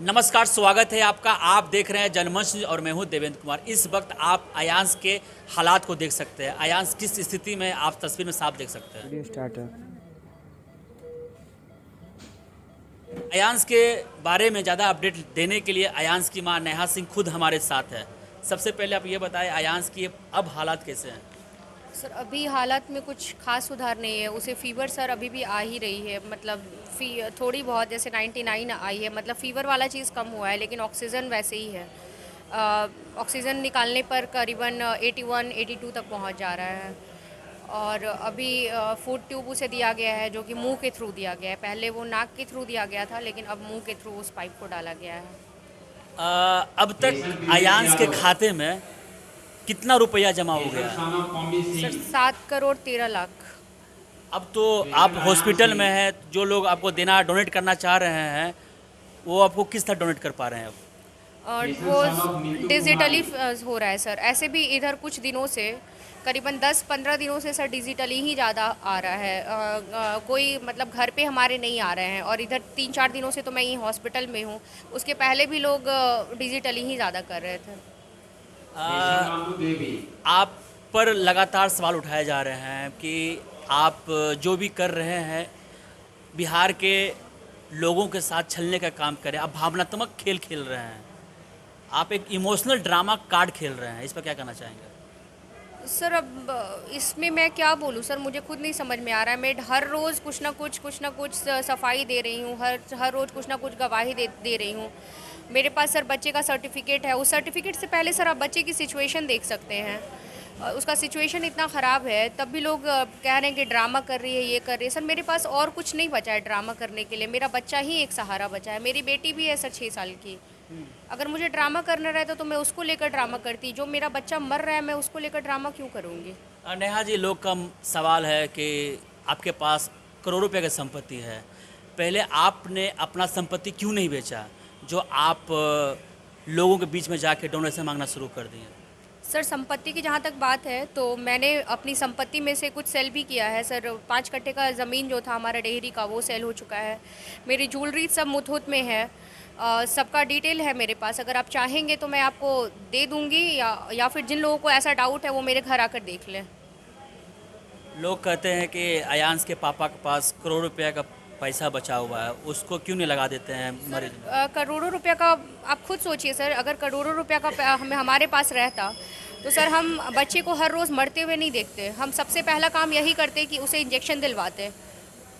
नमस्कार, स्वागत है आपका। आप देख रहे हैं जनमंच और मैं हूं देवेंद्र कुमार। इस वक्त आप अयांश के हालात को देख सकते हैं। अयांश किस स्थिति में आप तस्वीर में साफ देख सकते हैं। वीडियो स्टार्ट है। अयांश के बारे में ज़्यादा अपडेट देने के लिए अयांश की मां नेहा सिंह खुद हमारे साथ है। सबसे पहले आप ये बताएं, अयांश की अब हालात कैसे हैं। सर अभी हालात में कुछ खास सुधार नहीं है। उसे फ़ीवर सर अभी भी आ ही रही है, मतलब थोड़ी बहुत, जैसे 99 आई है, मतलब फ़ीवर वाला चीज़ कम हुआ है, लेकिन ऑक्सीजन वैसे ही है। ऑक्सीजन निकालने पर करीबन 81 82 तक पहुंच जा रहा है। और अभी फूड ट्यूब उसे दिया गया है, जो कि मुंह के थ्रू दिया गया है। पहले वो नाक के थ्रू दिया गया था, लेकिन अब मुंह के थ्रू उस पाइप को डाला गया है। अब तक अयांश के खाते में कितना रुपया जमा हो गया है। सर 7 करोड़ 13 लाख। अब तो आप हॉस्पिटल में हैं, जो लोग आपको देना डोनेट करना चाह रहे हैं वो आपको किस तरह डोनेट कर पा रहे हैं अब। और वो डिजिटली हो रहा है सर। ऐसे भी इधर कुछ दिनों से, करीबन 10-15 दिनों से सर डिजिटली ही ज़्यादा आ रहा है। कोई मतलब घर पे हमारे नहीं आ रहे हैं। और इधर 3-4 दिनों से तो मैं यहीं हॉस्पिटल में हूँ, उसके पहले भी लोग डिजिटली ही ज़्यादा कर रहे थे। आप पर लगातार सवाल उठाए जा रहे हैं कि आप जो भी कर रहे हैं बिहार के लोगों के साथ छलने का काम करें। आप भावनात्मक खेल खेल रहे हैं, आप एक इमोशनल ड्रामा कार्ड खेल रहे हैं। इस पर क्या कहना चाहेंगे। सर अब इसमें मैं क्या बोलूँ सर, मुझे खुद नहीं समझ में आ रहा है। मैं हर रोज़ कुछ ना कुछ सफाई दे रही हूँ, हर रोज़ कुछ ना कुछ गवाही दे रही हूँ। मेरे पास सर बच्चे का सर्टिफिकेट है। उस सर्टिफिकेट से पहले सर आप बच्चे की सिचुएशन देख सकते हैं। उसका सिचुएशन इतना ख़राब है, तब भी लोग कह रहे हैं कि ड्रामा कर रही है, ये कर रही है। सर मेरे पास और कुछ नहीं बचा है ड्रामा करने के लिए। मेरा बच्चा ही एक सहारा बचा है। मेरी बेटी भी है सर 6 साल की। अगर मुझे ड्रामा करना रहता तो मैं उसको लेकर ड्रामा करती। जो मेरा बच्चा मर रहा है, मैं उसको लेकर ड्रामा क्यों करूँगी। नेहा जी, लोग का सवाल है कि आपके पास करोड़ों रुपए की संपत्ति है, पहले आपने अपना संपत्ति क्यों नहीं बेचा जो आप लोगों के बीच में जाके डोनेशन मांगना शुरू कर दिए। सर संपत्ति की जहाँ तक बात है, तो मैंने अपनी संपत्ति में से कुछ सेल भी किया है सर। 5 कट्ठे का ज़मीन जो था हमारा डेहरी का, वो सेल हो चुका है। मेरी ज्वेलरी सब मुथूट में है। सबका डिटेल है मेरे पास। अगर आप चाहेंगे तो मैं आपको दे दूंगी, या फिर जिन लोगों को ऐसा डाउट है वो मेरे घर आकर देख लें। लोग कहते हैं कि अयांश के पापा के पास करोड़ रुपए का पैसा बचा हुआ है, उसको क्यों नहीं लगा देते हैं मरीज में। करोड़ों रुपया का आप खुद सोचिए सर। अगर करोड़ों रुपया का हमारे पास रहता तो सर हम बच्चे को हर रोज़ मरते हुए नहीं देखते। हम सबसे पहला काम यही करते कि उसे इंजेक्शन दिलवाते।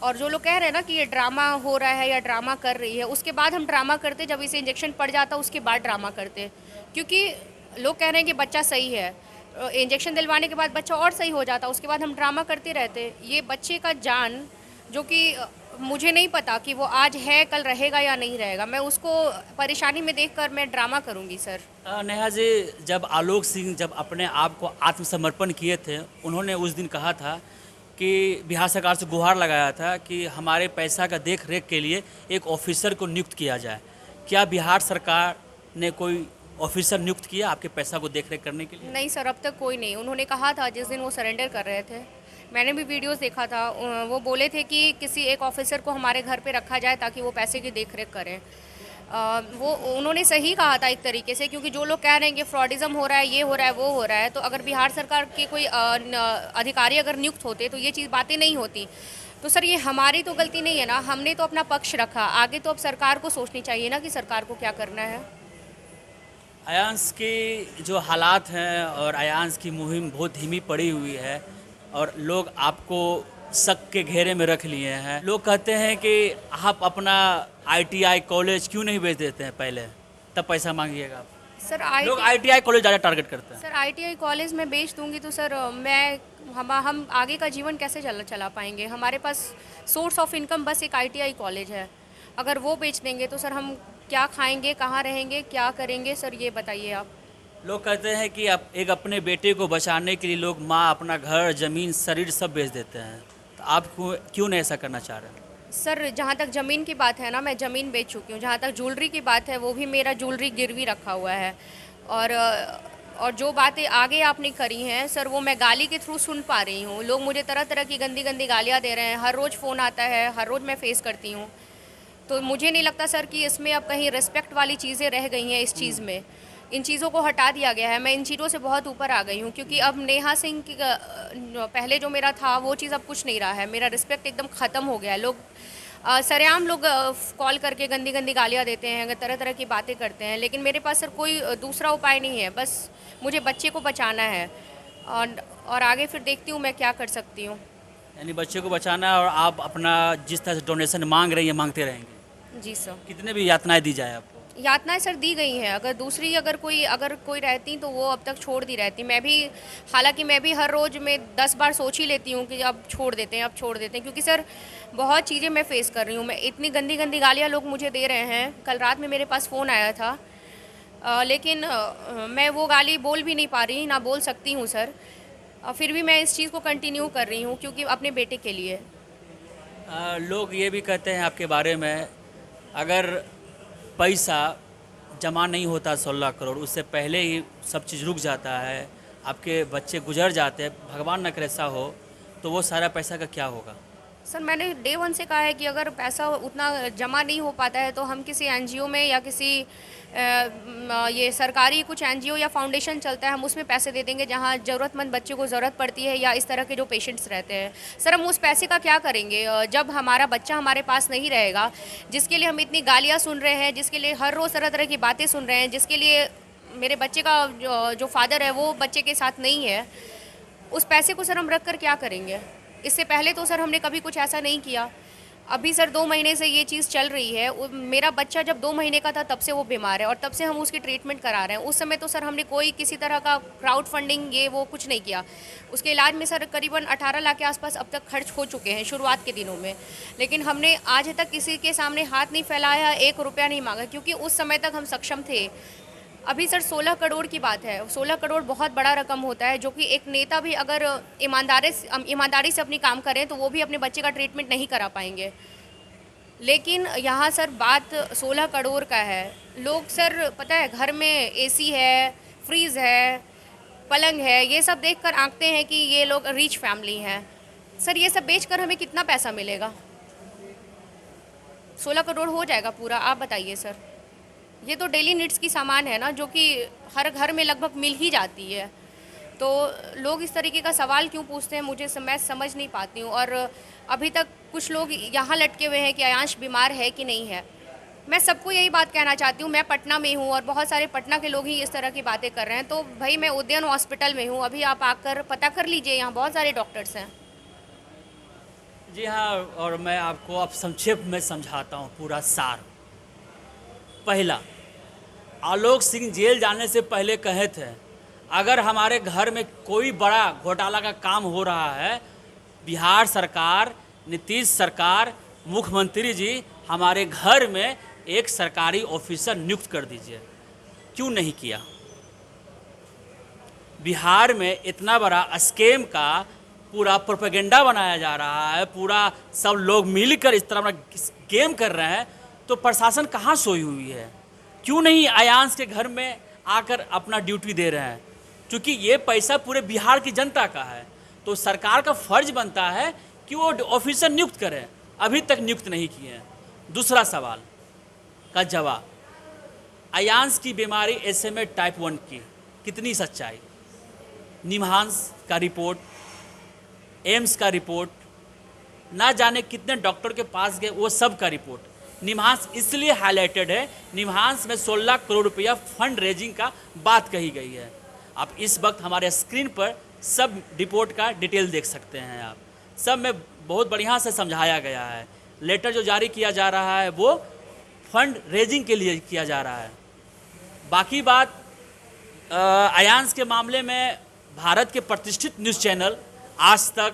और जो लोग कह रहे हैं ना कि ये ड्रामा हो रहा है या ड्रामा कर रही है, उसके बाद हम ड्रामा करते। जब इसे इंजेक्शन पड़ जाता उसके बाद ड्रामा करते। क्योंकि लोग कह रहे हैं कि बच्चा सही है, इंजेक्शन दिलवाने के बाद बच्चा और सही हो जाता, उसके बाद हम ड्रामा करते रहते। ये बच्चे का जान, जो कि मुझे नहीं पता कि वो आज है कल रहेगा या नहीं रहेगा, मैं उसको परेशानी में देखकर मैं ड्रामा करूंगी सर। नेहा जी, जब आलोक सिंह जब अपने आप को आत्मसमर्पण किए थे, उन्होंने उस दिन कहा था कि बिहार सरकार से गुहार लगाया था कि हमारे पैसा का देख रेख के लिए एक ऑफिसर को नियुक्त किया जाए। क्या बिहार सरकार ने कोई ऑफिसर नियुक्त किया आपके पैसा को देख रेख करने के लिए। नहीं सर, अब तक कोई नहीं। उन्होंने कहा था जिस दिन वो सरेंडर कर रहे थे, मैंने भी वीडियोस देखा था, वो बोले थे कि किसी एक ऑफिसर को हमारे घर पे रखा जाए ताकि वो पैसे की देख रेख करें। वो उन्होंने सही कहा था एक तरीके से, क्योंकि जो लोग कह रहे हैं कि फ्रॉडिज़म हो रहा है, ये हो रहा है, वो हो रहा है, तो अगर बिहार सरकार के कोई अधिकारी अगर नियुक्त होते तो ये चीज़ बातें नहीं होती। तो सर ये हमारी तो गलती नहीं है ना, हमने तो अपना पक्ष रखा। आगे तो अब सरकार को सोचनी चाहिए ना कि सरकार को क्या करना है। अयांश की जो हालात हैं और अयांश की मुहिम बहुत धीमी पड़ी हुई है और लोग आपको शक के घेरे में रख लिए हैं। लोग कहते हैं कि आप अपना आईटीआई कॉलेज क्यों नहीं बेच देते हैं पहले, तब पैसा मांगिएगा आप। सर लोग आईटीआई कॉलेज ज़्यादा टारगेट करते हैं। सर आईटीआई कॉलेज में बेच दूंगी तो सर हम आगे का जीवन कैसे चला पाएंगे। हमारे पास सोर्स ऑफ इनकम बस एक आईटीआई कॉलेज है। अगर वो बेच देंगे तो सर हम क्या खाएंगे, कहाँ रहेंगे, क्या करेंगे सर, ये बताइए आप। लोग कहते हैं कि एक अपने बेटे को बचाने के लिए लोग माँ अपना घर, ज़मीन, शरीर सब बेच देते हैं, तो आप क्यों नहीं ऐसा करना चाह रहे हैं। सर जहाँ तक ज़मीन की बात है ना, मैं ज़मीन बेच चुकी हूँ। जहाँ तक ज्वेलरी की बात है, वो भी मेरा ज्वेलरी गिरवी रखा हुआ है। और जो बातें आगे आपने करी हैं सर, वो मैं गाली के थ्रू सुन पा रही हूँ। लोग मुझे तरह तरह की गंदी गंदी गालियाँ दे रहे हैं। हर रोज़ फ़ोन आता है, हर रोज़ मैं फेस करती हूँ। तो मुझे नहीं लगता सर कि इसमें अब कहीं रिस्पेक्ट वाली चीज़ें रह गई हैं इस चीज़ में। इन चीज़ों को हटा दिया गया है। मैं इन चीज़ों से बहुत ऊपर आ गई हूँ, क्योंकि अब नेहा सिंह की पहले जो मेरा था वो चीज़ अब कुछ नहीं रहा है। मेरा रिस्पेक्ट एकदम ख़त्म हो गया है। लोग सरेआम लोग कॉल करके गंदी गंदी गालियाँ देते हैं, तरह तरह की बातें करते हैं, लेकिन मेरे पास सर कोई दूसरा उपाय नहीं है। बस मुझे बच्चे को बचाना है, और आगे फिर देखती हूँ मैं क्या कर सकती हूँ। यानी बच्चे को बचाना है और आप अपना जिस तरह से डोनेशन मांग रही हैं मांगते रहेंगे। जी सर। कितने भी यातनाएं दी जाए आपको? यातनाएं सर दी गई हैं। अगर कोई रहती तो वो अब तक छोड़ दी रहती। हालांकि मैं भी हर रोज़ में 10 बार सोच ही लेती हूँ कि अब छोड़ देते हैं, क्योंकि सर बहुत चीज़ें मैं फ़ेस कर रही हूँ। मैं इतनी गंदी गंदी गालियाँ लोग मुझे दे रहे हैं। कल रात में मेरे पास फ़ोन आया था, लेकिन मैं वो गाली बोल भी नहीं पा रही, ना बोल सकती हूँ सर। फिर भी मैं इस चीज़ को कंटिन्यू कर रही हूँ, क्योंकि अपने बेटे के लिए। लोग ये भी कहते हैं आपके बारे में, अगर पैसा जमा नहीं होता 16 करोड़, उससे पहले ही सब चीज़ रुक जाता है, आपके बच्चे गुजर जाते हैं, भगवान न करे ऐसा हो, तो वो सारा पैसा का क्या होगा? सर मैंने डे 1 से कहा है कि अगर पैसा उतना जमा नहीं हो पाता है तो हम किसी एनजीओ में या किसी ये सरकारी कुछ एनजीओ या फाउंडेशन चलता है, हम उसमें पैसे दे देंगे जहां ज़रूरतमंद बच्चे को ज़रूरत पड़ती है, या इस तरह के जो पेशेंट्स रहते हैं। सर हम उस पैसे का क्या करेंगे जब हमारा बच्चा हमारे पास नहीं रहेगा, जिसके लिए हम इतनी गालियाँ सुन रहे हैं, जिसके लिए हर रोज़ तरह तरह की बातें सुन रहे हैं, जिसके लिए मेरे बच्चे का जो फादर है वो बच्चे के साथ नहीं है। उस पैसे को सर हम रख कर क्या करेंगे? इससे पहले तो सर हमने कभी कुछ ऐसा नहीं किया। अभी सर 2 महीने से ये चीज़ चल रही है। मेरा बच्चा जब 2 महीने का था तब से वो बीमार है, और तब से हम उसकी ट्रीटमेंट करा रहे हैं। उस समय तो सर हमने कोई किसी तरह का क्राउड फंडिंग ये वो कुछ नहीं किया। उसके इलाज में सर करीबन 18 लाख के आसपास अब तक खर्च हो चुके हैं शुरुआत के दिनों में, लेकिन हमने आज तक किसी के सामने हाथ नहीं फैलाया, 1 रुपया नहीं मांगा, क्योंकि उस समय तक हम सक्षम थे। अभी सर 16 करोड़ की बात है। 16 करोड़ बहुत बड़ा रकम होता है, जो कि एक नेता भी अगर ईमानदारी से अपनी काम करें तो वो भी अपने बच्चे का ट्रीटमेंट नहीं करा पाएंगे। लेकिन यहाँ सर बात 16 करोड़ का है। लोग सर पता है घर में एसी है, फ्रीज़ है, पलंग है, ये सब देखकर आंकते हैं कि ये लोग रिच फैमिली हैं। सर ये सब बेचकर हमें कितना पैसा मिलेगा? 16 करोड़ हो जाएगा पूरा? आप बताइए सर। ये तो डेली नीड्स की सामान है ना, जो कि हर घर में लगभग मिल ही जाती है। तो लोग इस तरीके का सवाल क्यों पूछते हैं मैं समझ नहीं पाती हूँ। और अभी तक कुछ लोग यहाँ लटके हुए हैं कि अयांश बीमार है कि नहीं है। मैं सबको यही बात कहना चाहती हूँ, मैं पटना में हूँ और बहुत सारे पटना के लोग ही इस तरह की बातें कर रहे हैं। तो भाई मैं उदयन हॉस्पिटल में हूँ, अभी आप आकर पता कर लीजिए, यहाँ बहुत सारे डॉक्टर्स हैं। जी हाँ, और मैं आपको अब संक्षेप में समझाता हूँ पूरा सार। पहला, आलोक सिंह जेल जाने से पहले कहे थे, अगर हमारे घर में कोई बड़ा घोटाला का काम हो रहा है, बिहार सरकार, नीतीश सरकार, मुख्यमंत्री जी हमारे घर में एक सरकारी ऑफिसर नियुक्त कर दीजिए। क्यों नहीं किया? बिहार में इतना बड़ा स्कैम का पूरा प्रोपेगेंडा बनाया जा रहा है, पूरा सब लोग मिलकर इस तरह गेम कर रहे हैं, तो प्रशासन कहाँ सोई हुई है? क्यों नहीं अयांश के घर में आकर अपना ड्यूटी दे रहे हैं? क्योंकि ये पैसा पूरे बिहार की जनता का है, तो सरकार का फर्ज बनता है कि वो ऑफिसर नियुक्त करें। अभी तक नियुक्त नहीं किए हैं। दूसरा सवाल का जवाब, अयांश की बीमारी SMA टाइप 1 की कितनी सच्चाई? निम्हांस का रिपोर्ट, एम्स का रिपोर्ट, ना जाने कितने डॉक्टर के पास गए, वो सब का रिपोर्ट। निम्हांस इसलिए हाईलाइटेड है, निम्हांस में 16 करोड़ रुपया फंड रेजिंग का बात कही गई है। आप इस वक्त हमारे स्क्रीन पर सब रिपोर्ट का डिटेल देख सकते हैं। आप सब में बहुत बढ़िया से समझाया गया है। लेटर जो जारी किया जा रहा है वो फंड रेजिंग के लिए किया जा रहा है। बाकी बात अयांश के मामले में भारत के प्रतिष्ठित न्यूज़ चैनल आज तक,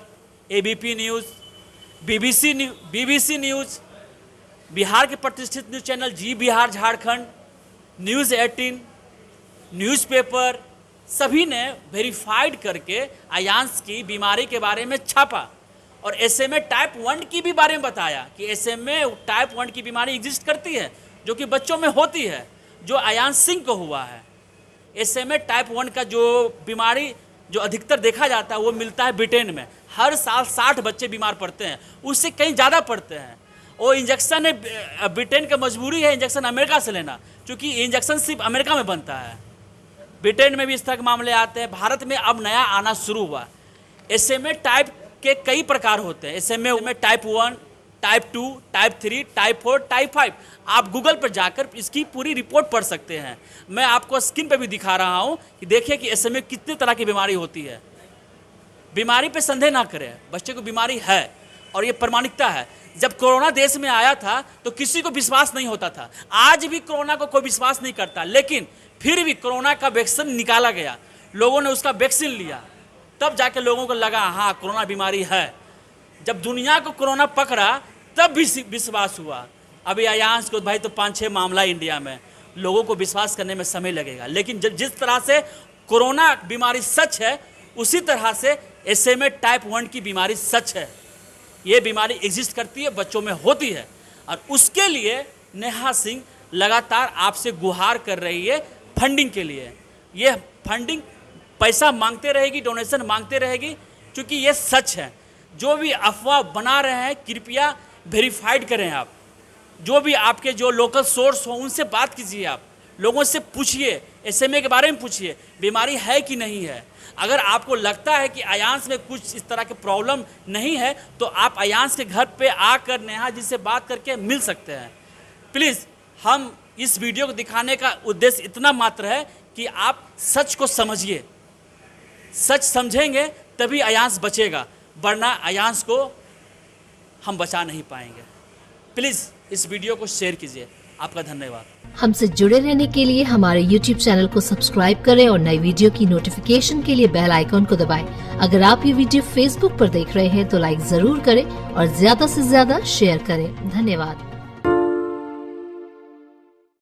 ABP news, BBC news, Bihar के प्रतिष्ठित न्यूज़ चैनल जी बिहार झारखंड, न्यूज़ 18, न्यूज़पेपर, सभी ने वेरीफाइड करके अयांश की बीमारी के बारे में छापा और SMA टाइप 1 की भी बारे में बताया कि SMA टाइप 1 की बीमारी एग्जिस्ट करती है, जो कि बच्चों में होती है, जो अयांश सिंह को हुआ है। SMA टाइप 1 का जो बीमारी जो अधिकतर देखा जाता है वो मिलता है ब्रिटेन में। हर साल 60 बच्चे बीमार पड़ते हैं, उससे कहीं ज़्यादा पड़ते हैं। वो इंजेक्शन है, ब्रिटेन का मजबूरी है इंजेक्शन अमेरिका से लेना, क्योंकि इंजेक्शन सिर्फ अमेरिका में बनता है। ब्रिटेन में भी इस तरह के मामले आते हैं, भारत में अब नया आना शुरू हुआ। SMA टाइप के कई प्रकार होते हैं। SMA में type 1, type 2, type 3, type 4, type 5। आप गूगल पर जाकर इसकी पूरी रिपोर्ट पढ़ सकते हैं। मैं आपको स्क्रीन पर भी दिखा रहा हूँ कि देखिए कि SMA कितने तरह की बीमारी होती है। बीमारी पे संदेह ना करें, बच्चे को बीमारी है और ये प्रमाणिकता है। जब कोरोना देश में आया था तो किसी को विश्वास नहीं होता था, आज भी कोरोना को कोई विश्वास नहीं करता, लेकिन फिर भी कोरोना का वैक्सीन निकाला गया, लोगों ने उसका वैक्सीन लिया, तब जाके लोगों को लगा हाँ कोरोना बीमारी है। जब दुनिया को कोरोना पकड़ा तब भी विश्वास हुआ। अभी अयांश को भाई तो 5-6 मामला इंडिया में, लोगों को विश्वास करने में समय लगेगा, लेकिन जब जिस तरह से कोरोना बीमारी सच है उसी तरह से SMA टाइप 1 की बीमारी सच है। ये बीमारी एग्जिस्ट करती है, बच्चों में होती है, और उसके लिए नेहा सिंह लगातार आपसे गुहार कर रही है फंडिंग के लिए। ये फंडिंग पैसा मांगते रहेगी, डोनेशन मांगते रहेगी, क्योंकि ये सच है। जो भी अफवाह बना रहे हैं कृपया वेरीफाइड करें। आप जो भी आपके जो लोकल सोर्स हो उनसे बात कीजिए, आप लोगों से पूछिए, SMA के बारे में पूछिए, बीमारी है कि नहीं है। अगर आपको लगता है कि अयांश में कुछ इस तरह के प्रॉब्लम नहीं है तो आप अयांश के घर पे आकर नेहा जी से बात करके मिल सकते हैं। प्लीज़, हम इस वीडियो को दिखाने का उद्देश्य इतना मात्र है कि आप सच को समझिए। सच समझेंगे तभी अयांश बचेगा, वरना अयांश को हम बचा नहीं पाएंगे। प्लीज़ इस वीडियो को शेयर कीजिए। आपका धन्यवाद। हमसे जुड़े रहने के लिए हमारे YouTube चैनल को सब्सक्राइब करें और नई वीडियो की नोटिफिकेशन के लिए बेल आइकॉन को दबाएं। अगर आप ये वीडियो Facebook पर देख रहे हैं तो लाइक जरूर करें और ज्यादा से ज्यादा शेयर करें। धन्यवाद।